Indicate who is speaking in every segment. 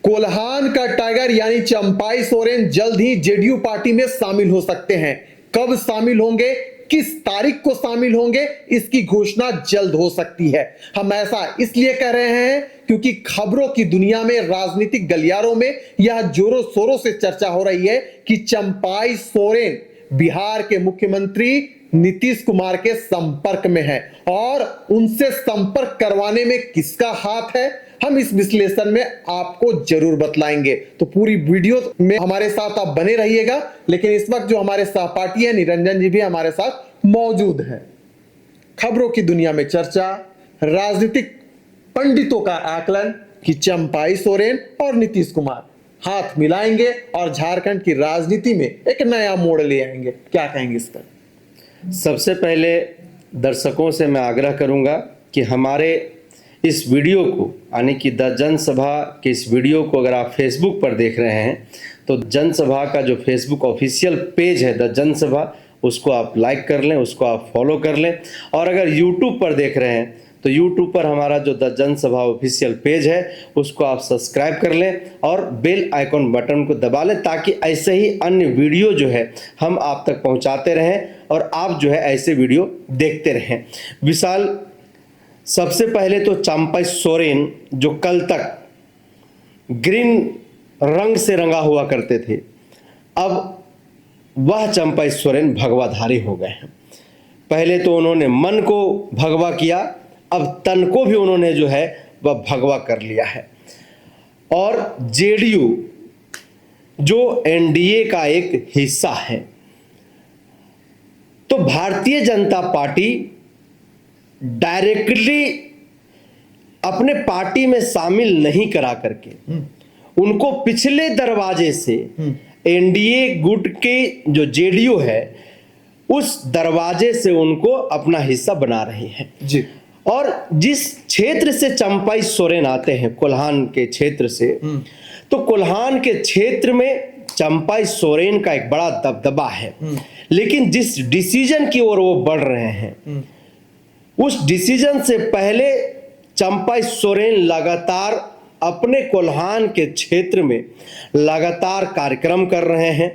Speaker 1: कोल्हान का टाइगर यानी चंपाई सोरेन जल्द ही जेडीयू पार्टी में शामिल हो सकते हैं। कब शामिल होंगे, किस तारीख को शामिल होंगे, इसकी घोषणा जल्द हो सकती है। हम ऐसा इसलिए कह रहे हैं क्योंकि खबरों की दुनिया में, राजनीतिक गलियारों में यह जोरों शोरों से चर्चा हो रही है कि चंपाई सोरेन बिहार के मुख्यमंत्री नीतीश कुमार के संपर्क में है और उनसे संपर्क करवाने में किसका हाथ है, हम इस विश्लेषण में आपको जरूर बतलाएंगे। तो पूरी वीडियो में हमारे साथ आप बने रहिएगा। लेकिन इस वक्त जो हमारे सहपाठी है निरंजन जी भी हमारे साथ मौजूद है। खबरों की दुनिया में चर्चा, राजनीतिक पंडितों का आकलन कि चंपाई सोरेन और नीतीश कुमार हाथ मिलाएंगे और झारखंड की राजनीति में एक नया मोड़ ले आएंगे। क्या कहेंगे इस पर?
Speaker 2: सबसे पहले दर्शकों से मैं आग्रह करूंगा कि हमारे इस वीडियो को यानी कि द जनसभा के इस वीडियो को अगर आप फेसबुक पर देख रहे हैं तो जनसभा का जो फेसबुक ऑफिशियल पेज है द जनसभा, उसको आप लाइक कर लें, उसको आप फॉलो कर लें। और अगर यूट्यूब पर देख रहे हैं तो यूट्यूब पर हमारा जो द जनसभा ऑफिशियल पेज है उसको आप सब्सक्राइब कर लें और बेल आइकॉन बटन को दबा लें, ताकि ऐसे ही अन्य वीडियो जो है हम आप तक पहुंचाते रहें और आप जो है ऐसे वीडियो देखते रहें। विशाल, सबसे पहले तो चंपाई सोरेन जो कल तक ग्रीन रंग से रंगा हुआ करते थे, अब वह चंपाई सोरेन भगवाधारी हो गए हैं। पहले तो उन्होंने मन को भगवा किया, अब तन को भी उन्होंने जो है वह भगवा कर लिया है। और जेडीयू जो एनडीए का एक हिस्सा है, तो भारतीय जनता पार्टी डायरेक्टली अपने पार्टी में शामिल नहीं करा करके उनको पिछले दरवाजे से एनडीए गुट के जो जेडीयू है उस दरवाजे से उनको अपना हिस्सा बना रही है
Speaker 1: जी।
Speaker 2: और जिस क्षेत्र से चंपाई सोरेन आते हैं, कोल्हान के क्षेत्र से, तो कोल्हान के क्षेत्र में चंपाई सोरेन का एक बड़ा दबदबा है। लेकिन जिस डिसीजन की ओर वो बढ़ रहे हैं उस डिसीजन से पहले चंपाई सोरेन लगातार अपने कोल्हान के क्षेत्र में लगातार कार्यक्रम कर रहे हैं।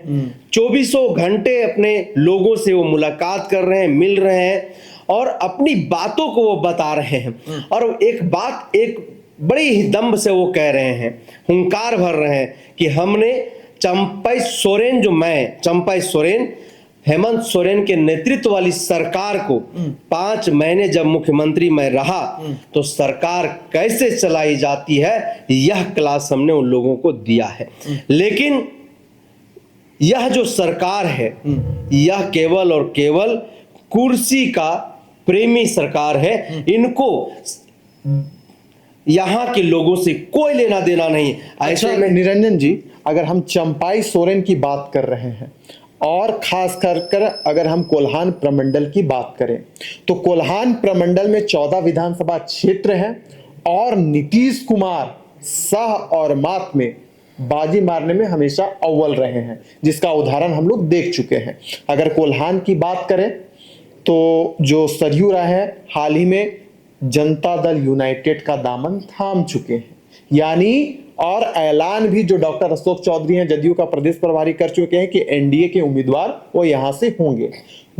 Speaker 2: 24 घंटे अपने लोगों से वो मुलाकात कर रहे हैं, मिल रहे हैं और अपनी बातों को वो बता रहे हैं। और एक बात एक बड़ी ही दम्भ से वो कह रहे हैं, हुंकार भर रहे हैं कि हमने चंपाई सोरेन चंपाई सोरेन हेमंत सोरेन के नेतृत्व वाली सरकार को 5 महीने जब मुख्यमंत्री मैं रहा तो सरकार कैसे चलाई जाती है यह क्लास हमने उन लोगों को दिया है। लेकिन यह जो सरकार है यह केवल और केवल कुर्सी का प्रेमी सरकार है। इनको यहाँ के लोगों से कोई लेना देना नहीं।
Speaker 1: ऐसे में निरंजन जी, अगर हम चंपाई सोरेन की बात कर रहे हैं और खास कर अगर हम कोल्हान प्रमंडल की बात करें तो कोल्हान प्रमंडल में 14 विधानसभा क्षेत्र हैं और नीतीश कुमार सह और मात में बाजी मारने में हमेशा अव्वल रहे हैं, जिसका उदाहरण हम लोग देख चुके हैं। अगर कोल्हान की बात करें तो जो सरयू राय है हाल ही में जनता दल यूनाइटेड का दामन थाम चुके हैं, यानी और ऐलान भी जो डॉक्टर अशोक चौधरी हैं जदयू का प्रदेश प्रभारी कर चुके हैं कि एनडीए के उम्मीदवार वो यहां से होंगे।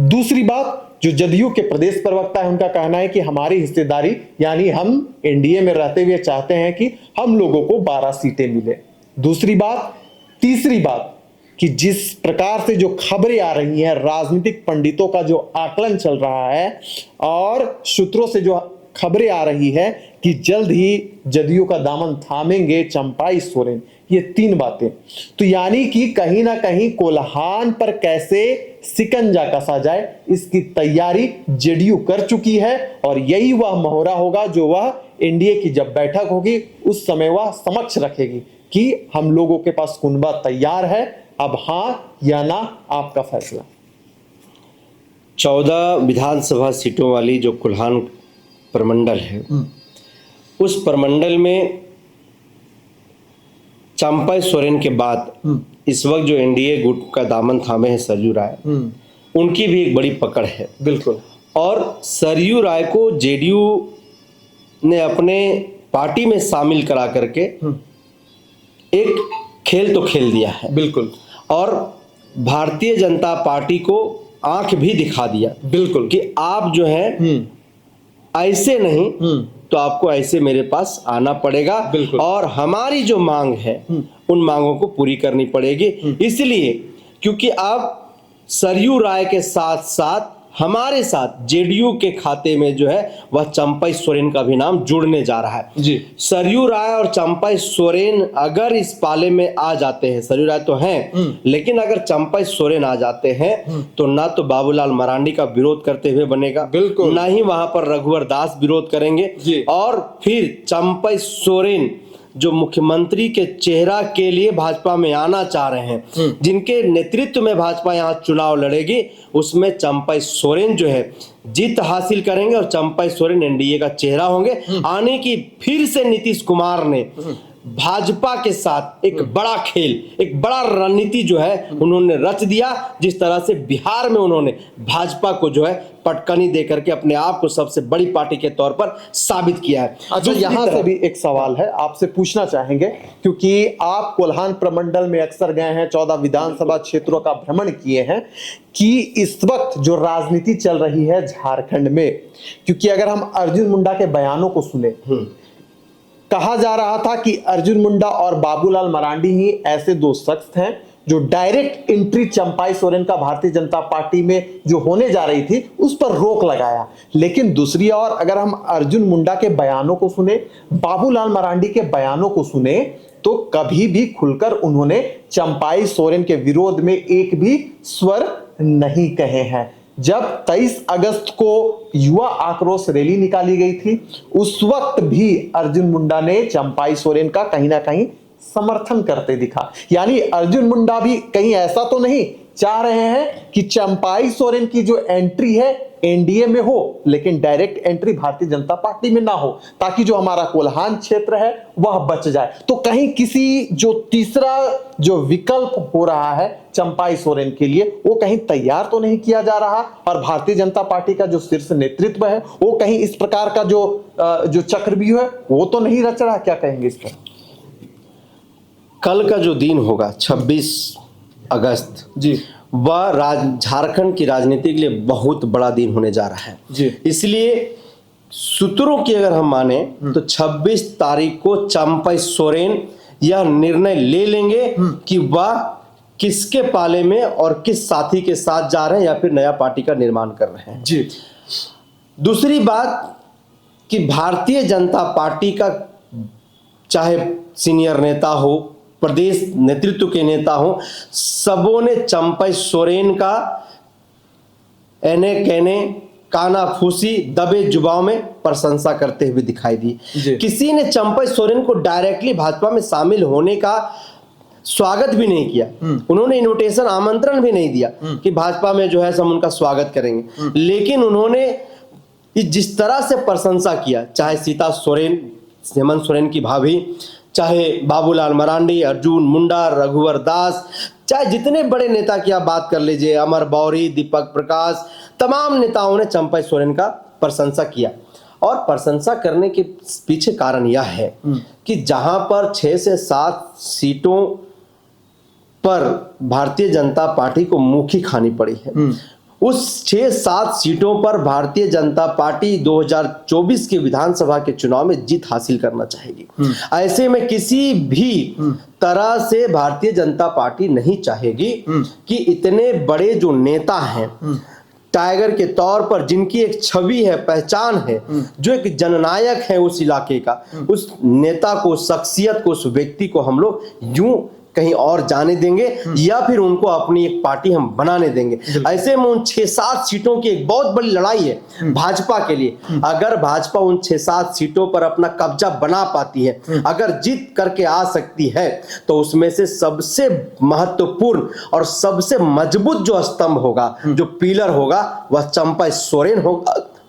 Speaker 1: दूसरी बात, जो जदयू के प्रदेश प्रवक्ता है उनका कहना है कि हमारी हिस्सेदारी यानी हम एनडीए में रहते हुए चाहते हैं कि हम लोगों को 12 सीटें मिले। दूसरी बात, तीसरी बात कि जिस प्रकार से जो खबरें आ रही हैं, राजनीतिक पंडितों का जो आकलन चल रहा है और सूत्रों से जो खबरें आ रही है कि जल्द ही जदयू का दामन थामेंगे चंपाई सोरेन, ये 3 बातें, तो यानी कि कहीं ना कहीं कोल्हान पर कैसे सिकंजा कसा जाए इसकी तैयारी जेडीयू कर चुकी है। और यही वह मोहरा होगा जो वह एनडीए की जब बैठक होगी उस समय वह समक्ष रखेगी कि हम लोगों के पास कुनबा तैयार है, अब हां या ना आपका फैसला।
Speaker 2: 14 विधानसभा सीटों वाली जो कोल्हान प्रमंडल है उस प्रमंडल में चंपाई सोरेन के बाद इस वक्त जो एनडीए गुट का दामन थामे हैं सरयू राय, उनकी भी एक बड़ी पकड़ है।
Speaker 1: बिल्कुल।
Speaker 2: और सरयू राय को जेडीयू ने अपने पार्टी में शामिल करा करके एक खेल तो खेल दिया है
Speaker 1: बिल्कुल
Speaker 2: और भारतीय जनता पार्टी को आंख भी दिखा दिया
Speaker 1: बिल्कुल
Speaker 2: कि आप जो है ऐसे नहीं तो आपको ऐसे मेरे पास आना पड़ेगा
Speaker 1: बिल्कुल।
Speaker 2: और हमारी जो मांग है उन मांगों को पूरी करनी पड़ेगी। इसलिए क्योंकि आप सरयू राय के साथ साथ हमारे साथ जेडीयू के खाते में जो है वह चंपई सोरेन का भी नाम जुड़ने जा रहा है
Speaker 1: जी।
Speaker 2: सरयू राय और चंपई सोरेन अगर इस पाले में आ जाते हैं, सरयू राय तो हैं लेकिन अगर चंपई सोरेन आ जाते हैं तो ना तो बाबूलाल मरांडी का विरोध करते हुए बनेगा,
Speaker 1: बिल्कुल।
Speaker 2: ना ही वहां पर रघुवर दास विरोध करेंगे
Speaker 1: जी।
Speaker 2: और फिर चंपई सोरेन जो मुख्यमंत्री के चेहरा के लिए भाजपा में आना चाह रहे हैं, जिनके नेतृत्व में भाजपा यहाँ चुनाव लड़ेगी, उसमें चंपई सोरेन जो है जीत हासिल करेंगे और चंपई सोरेन एनडीए का चेहरा होंगे। आने की फिर से नीतीश कुमार ने भाजपा के साथ एक बड़ा खेल, एक बड़ा रणनीति जो है उन्होंने रच दिया, जिस तरह से बिहार में उन्होंने भाजपा को जो है पटकनी देकर के अपने आप को सबसे बड़ी पार्टी के तौर पर साबित किया है।
Speaker 1: अच्छा, यहाँ से भी एक सवाल है, आपसे पूछना चाहेंगे क्योंकि आप कोल्हान प्रमंडल में अक्सर गए हैं, 14 विधानसभा क्षेत्रों का भ्रमण किए हैं, कि इस वक्त जो राजनीति चल रही है झारखंड में, क्योंकि अगर हम अर्जुन मुंडा के बयानों को सुने, कहा जा रहा था कि अर्जुन मुंडा और बाबूलाल मरांडी ही ऐसे दो शख्स हैं जो डायरेक्ट एंट्री चंपई सोरेन का भारतीय जनता पार्टी में जो होने जा रही थी उस पर रोक लगाया। लेकिन दूसरी ओर अगर हम अर्जुन मुंडा के बयानों को सुने, बाबूलाल मरांडी के बयानों को सुने, तो कभी भी खुलकर उन्होंने चंपई सोरेन के विरोध में एक भी स्वर नहीं कहे हैं। जब 23 अगस्त को युवा आक्रोश रैली निकाली गई थी, उस वक्त भी अर्जुन मुंडा ने चंपई सोरेन का कहीं ना कहीं समर्थन करते दिखा। यानी अर्जुन मुंडा भी कहीं ऐसा तो नहीं चाह रहे हैं कि चंपई सोरेन की जो एंट्री है एनडीए में हो, लेकिन direct entry Bharatiya Janata party में ना हो, ताकि जो हमारा कोल्हान क्षेत्र है वह बच जाए। तो कहीं किसी जो तीसरा जो विकल्प हो रहा है चंपई सोरेन के लिए, वो कहीं तैयार तो नहीं किया जा रहा, और भारतीय जनता पार्टी का जो शीर्ष नेतृत्व है वो कहीं इस प्रकार का जो चक्रव्यूह है वो तो नहीं रच रहा। क्या कहेंगे इस पर?
Speaker 2: कल का जो दिन होगा 26 अगस्त
Speaker 1: जी,
Speaker 2: वह झारखंड की राजनीति के लिए बहुत बड़ा दिन होने जा रहा है
Speaker 1: जी।
Speaker 2: इसलिए सूत्रों की अगर हम माने तो 26 तारीख को चंपई सोरेन यह निर्णय ले लेंगे कि वह किसके पाले में और किस साथी के साथ जा रहे हैं या फिर नया पार्टी का निर्माण कर रहे हैं।
Speaker 1: जी।
Speaker 2: दूसरी बात कि भारतीय जनता पार्टी का चाहे सीनियर नेता हो, प्रदेश नेतृत्व के नेता हो, सबों ने चंपई सोरेन का एने कहने कानाफूसी दबे जुबान में प्रशंसा करते हुए दिखाई दी। किसी ने चंपई सोरेन को डायरेक्टली भाजपा में शामिल होने का स्वागत भी नहीं किया, उन्होंने इनविटेशन आमंत्रण भी नहीं दिया कि भाजपा में जो है हम उनका स्वागत करेंगे। लेकिन उन्होंने जिस तरह से प्रशंसा किया, चाहे सीता सोरेन, हेमंत सोरेन की भाभी, चाहे बाबूलाल मरांडी, अर्जुन मुंडा, रघुवर दास, चाहे जितने बड़े नेता की आप बात कर लीजिए, अमर बौरी, दीपक प्रकाश, तमाम नेताओं ने चंपई सोरेन का प्रशंसा किया। और प्रशंसा करने के पीछे कारण यह है कि जहां पर 6 से 7 सीटों पर भारतीय जनता पार्टी को मुखी खानी पड़ी है, उस 6-7 सीटों पर भारतीय जनता पार्टी 2024 के विधानसभा के चुनाव में जीत हासिल करना चाहेगी। ऐसे में किसी भी तरह से भारतीय जनता पार्टी नहीं चाहेगी कि इतने बड़े जो नेता हैं टाइगर के तौर पर, जिनकी एक छवि है, पहचान है, जो एक जननायक है उस इलाके का, उस नेता को, शख्सियत को, उस व्यक्ति को हम लोग यूं कहीं और जाने देंगे या फिर उनको अपनी एक पार्टी हम बनाने देंगे। ऐसे में उन 6-7 सीटों की एक बहुत बड़ी लड़ाई है भाजपा के लिए। अगर भाजपा उन 6-7 सीटों पर अपना कब्जा बना पाती है, अगर जीत करके आ सकती है, तो उसमें से सबसे महत्वपूर्ण और सबसे मजबूत जो स्तंभ होगा, जो पिलर होगा, वह चंपई सोरेन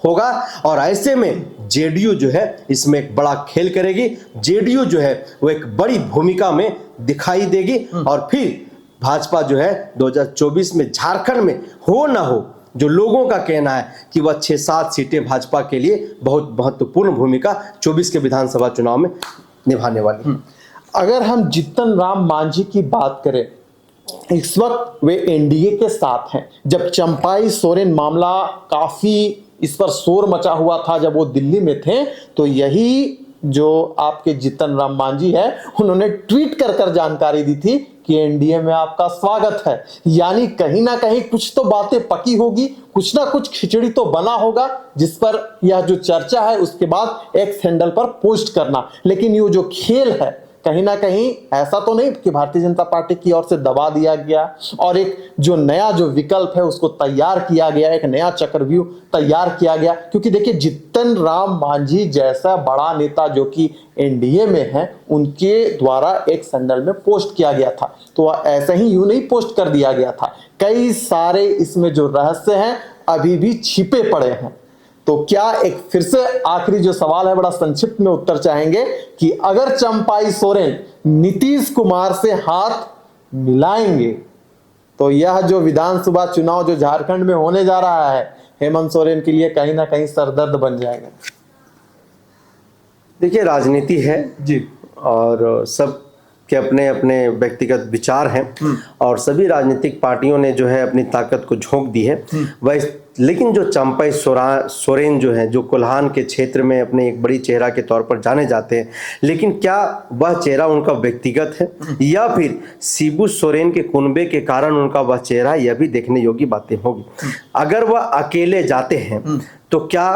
Speaker 2: होगा। और ऐसे में जेडीयू जो है इसमें एक बड़ा खेल करेगी। जेडीयू जो है वो एक बड़ी भूमिका में दिखाई देगी और फिर भाजपा जो है 2024 में झारखंड में हो ना हो, जो लोगों का कहना है कि वह 6-7 सीटें भाजपा के लिए बहुत महत्वपूर्ण भूमिका 24 के विधानसभा चुनाव में निभाने वाली।
Speaker 1: अगर हम जीतन राम मांझी की बात करें, इस वक्त वे एनडीए के साथ हैं। जब चंपाई सोरेन मामला काफी इस पर शोर मचा हुआ था जब वो दिल्ली में थे, तो यही जो आपके जीतन राम मांझी है उन्होंने ट्वीट कर जानकारी दी थी कि एनडीए में आपका स्वागत है। यानी कहीं ना कहीं कुछ तो बातें पकी होगी, कुछ ना कुछ खिचड़ी तो बना होगा जिस पर यह जो चर्चा है उसके बाद एक्स हैंडल पर पोस्ट करना। लेकिन ये जो खेल है कहीं ना कहीं ऐसा तो नहीं कि भारतीय जनता पार्टी की ओर से दबा दिया गया और एक जो नया जो विकल्प है उसको तैयार किया गया, एक नया चक्रव्यूह तैयार किया गया। क्योंकि देखिए जीतन राम मांझी जैसा बड़ा नेता जो कि एनडीए में है, उनके द्वारा एक संडल में पोस्ट किया गया था, तो ऐसे ही यूं नहीं पोस्ट कर दिया गया था। कई सारे इसमें जो रहस्य हैं अभी भी छिपे पड़े हैं। तो क्या एक फिर से आखिरी जो सवाल है बड़ा संक्षिप्त में उत्तर चाहेंगे कि अगर चंपाई सोरेन नीतीश कुमार से हाथ मिलाएंगे तो यह जो विधानसभा चुनाव जो झारखंड में होने जा रहा है हेमंत सोरेन के लिए कहीं ना कहीं सरदर्द बन जाएगा।
Speaker 2: देखिए, राजनीति है
Speaker 1: जी,
Speaker 2: और सब के अपने अपने व्यक्तिगत विचार हैं और सभी राजनीतिक पार्टियों ने जो है अपनी ताकत को झोंक दी है। वह लेकिन जो चंपाई सोरेन जो है, जो कोल्हान के क्षेत्र में अपने एक बड़ी चेहरा के तौर पर जाने जाते हैं, लेकिन क्या वह चेहरा उनका व्यक्तिगत है या फिर शिबू सोरेन के कुनबे के कारण उनका वह चेहरा, यह भी देखने योग्य बातें होगी। अगर वह अकेले जाते हैं तो क्या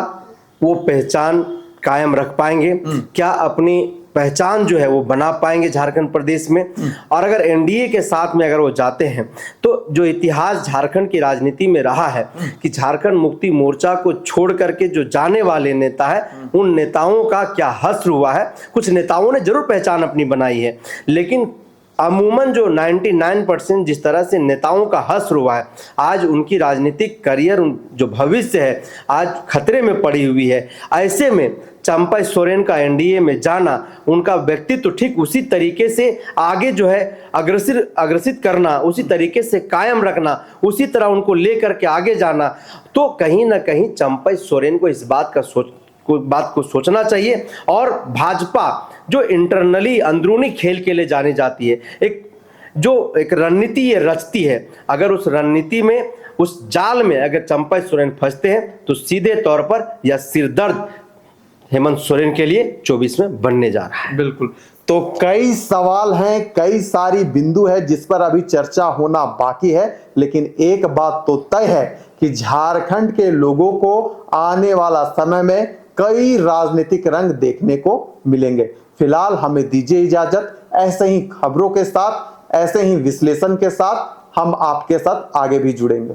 Speaker 2: वो पहचान कायम रख पाएंगे, क्या अपनी पहचान जो है वो बना पाएंगे झारखंड प्रदेश में? और अगर एनडीए के साथ में अगर वो जाते हैं तो जो इतिहास झारखंड की राजनीति में रहा है कि झारखंड मुक्ति मोर्चा को छोड़ करके जो जाने वाले नेता है, उन नेताओं का क्या हश्र हुआ है। कुछ नेताओं ने जरूर पहचान अपनी बनाई है, लेकिन अमूमन जो 99% जिस तरह से नेताओं का हश्र हुआ है, आज उनकी राजनीतिक करियर, जो भविष्य है, आज खतरे में पड़ी हुई है। ऐसे में चंपाई सोरेन का एनडीए में जाना, उनका व्यक्तित्व ठीक उसी तरीके से आगे जो है अग्रसित करना, उसी तरीके से कायम रखना, उसी तरह उनको लेकर के आगे जाना, तो कहीं ना कहीं चंपाई सोरेन को इस बात को सोचना चाहिए। और भाजपा जो इंटरनली अंदरूनी खेल के लिए जानी जाती है, एक रणनीति ये रचती है, अगर उस रणनीति में, उस जाल में अगर चंपाई सोरेन फंसते हैं तो सीधे तौर पर यह सिरदर्द हेमंत सोरेन के लिए 24 में बनने जा रहा है।
Speaker 1: बिल्कुल। तो कई सवाल हैं, कई सारी बिंदु है जिस पर अभी चर्चा होना बाकी है, लेकिन एक बात तो तय है कि झारखंड के लोगों को आने वाला समय में कई राजनीतिक रंग देखने को मिलेंगे। फिलहाल हमें दीजिए इजाजत। ऐसे ही खबरों के साथ, ऐसे ही विश्लेषण के साथ हम आपके साथ आगे भी जुड़ेंगे।